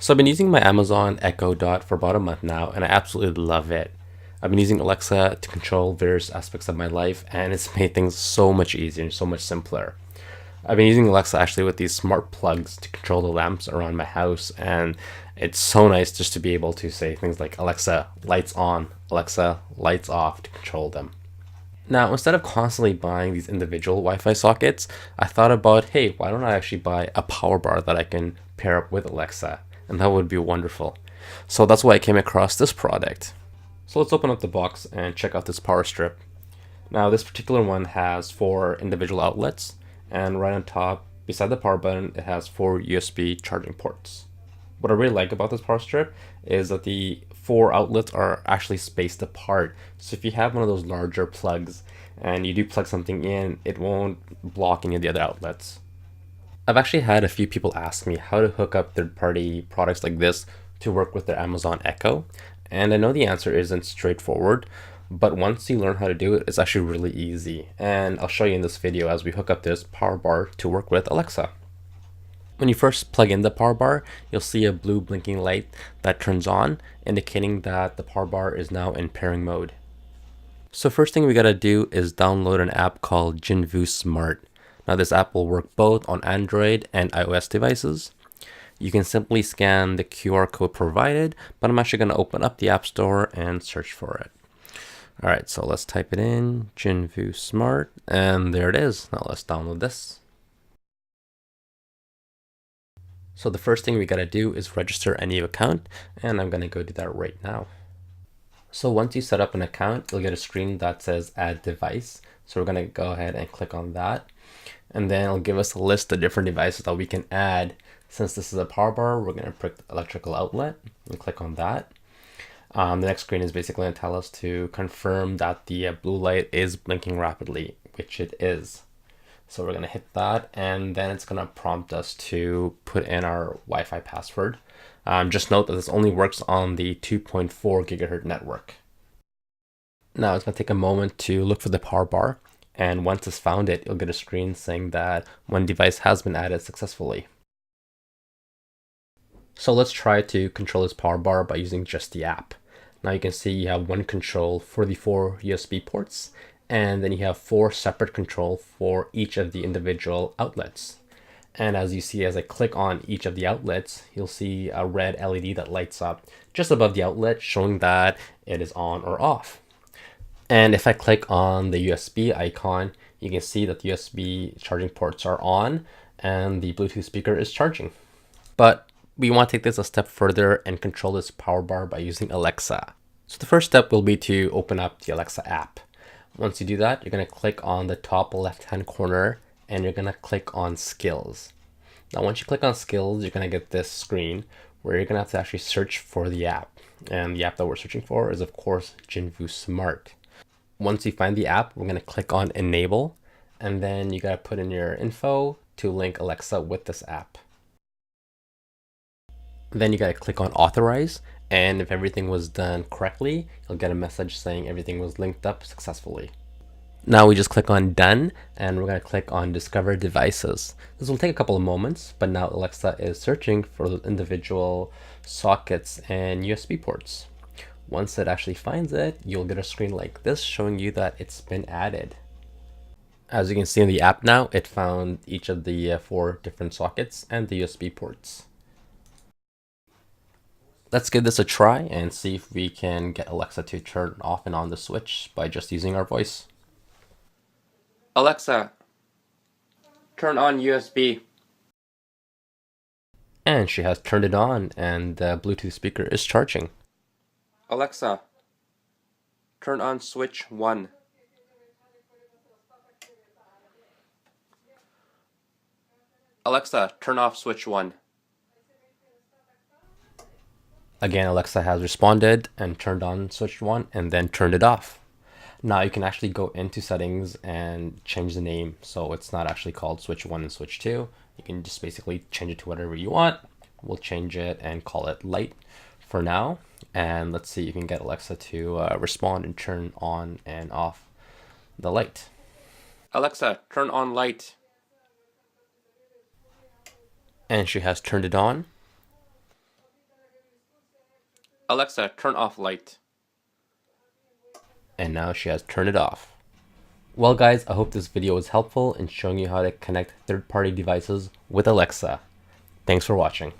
So I've been using my Amazon Echo Dot for about a month now, and I absolutely love it. I've been using Alexa to control various aspects of my life, and it's made things so much easier and so much simpler. I've been using Alexa actually with these smart plugs to control the lamps around my house, and it's so nice just to be able to say things like Alexa, lights on, Alexa, lights off to control them. Now, instead of constantly buying these individual Wi-Fi sockets, I thought about, hey, why don't I actually buy a power bar that I can pair up with Alexa? And that would be wonderful. So that's why I came across this product. So let's open up the box and check out this power strip. Now, this particular one has 4 individual outlets, and right on top, beside the power button, it has 4 USB charging ports. What I really like about this power strip is that the 4 outlets are actually spaced apart. So if you have one of those larger plugs and you do plug something in, it won't block any of the other outlets. I've actually had a few people ask me how to hook up third-party products like this to work with their Amazon Echo. And I know the answer isn't straightforward, but once you learn how to do it, it's actually really easy. And I'll show you in this video as we hook up this power bar to work with Alexa. When you first plug in the power bar, you'll see a blue blinking light that turns on, indicating that the power bar is now in pairing mode. So first thing we gotta do is download an app called Jinvu Smart. Now this app will work both on Android and iOS devices. You can simply scan the QR code provided, but I'm actually gonna open up the App Store and search for it. All right, so let's type it in, Jinvu Smart, and there it is. Now let's download this. So the first thing we gotta do is register a new account, and I'm gonna go do that right now. So once you set up an account, you'll get a screen that says add device. So we're gonna go ahead and click on that. And then it'll give us a list of different devices that we can add. Since this is a power bar, we're gonna pick the electrical outlet and click on that. The next screen is basically gonna tell us to confirm that the blue light is blinking rapidly, which it is. So we're gonna hit that, and then it's gonna prompt us to put in our Wi-Fi password. Just note that this only works on the 2.4 gigahertz network. Now it's gonna take a moment to look for the power bar, and once it's found it, you'll get a screen saying that one device has been added successfully. So let's try to control this power bar by using just the app. Now you can see you have one control for the 4 USB ports, and then you have 4 separate control for each of the individual outlets. And as you see, as I click on each of the outlets, you'll see a red LED that lights up just above the outlet, showing that it is on or off. And if I click on the USB icon, you can see that the USB charging ports are on and the Bluetooth speaker is charging. But we want to take this a step further and control this power bar by using Alexa. So the first step will be to open up the Alexa app. Once you do that, you're going to click on the top left-hand corner and you're going to click on Skills. Now, once you click on Skills, you're going to get this screen where you're going to have to actually search for the app. And the app that we're searching for is, of course, Jinvu Smart. Once you find the app, we're going to click on Enable, and then you got to put in your info to link Alexa with this app. Then you got to click on Authorize, and if everything was done correctly, you'll get a message saying everything was linked up successfully. Now we just click on Done, and we're going to click on Discover Devices. This will take a couple of moments, but now Alexa is searching for those individual sockets and USB ports. Once it actually finds it, you'll get a screen like this showing you that it's been added. As you can see in the app now, it found each of the 4 different sockets and the USB ports. Let's give this a try and see if we can get Alexa to turn off and on the switch by just using our voice. Alexa, turn on USB. And she has turned it on and the Bluetooth speaker is charging. Alexa, turn on switch 1. Alexa, turn off switch 1. Again, Alexa has responded and turned on switch 1 and then turned it off. Now you can actually go into settings and change the name. So it's not actually called switch 1 and switch 2. You can just basically change it to whatever you want. We'll change it and call it light for now. And let's see if you can get Alexa to respond and turn on and off the light. Alexa, turn on light. And she has turned it on. Alexa, turn off light. And now she has turned it off. Well guys, I hope this video was helpful in showing you how to connect third-party devices with Alexa. Thanks for watching.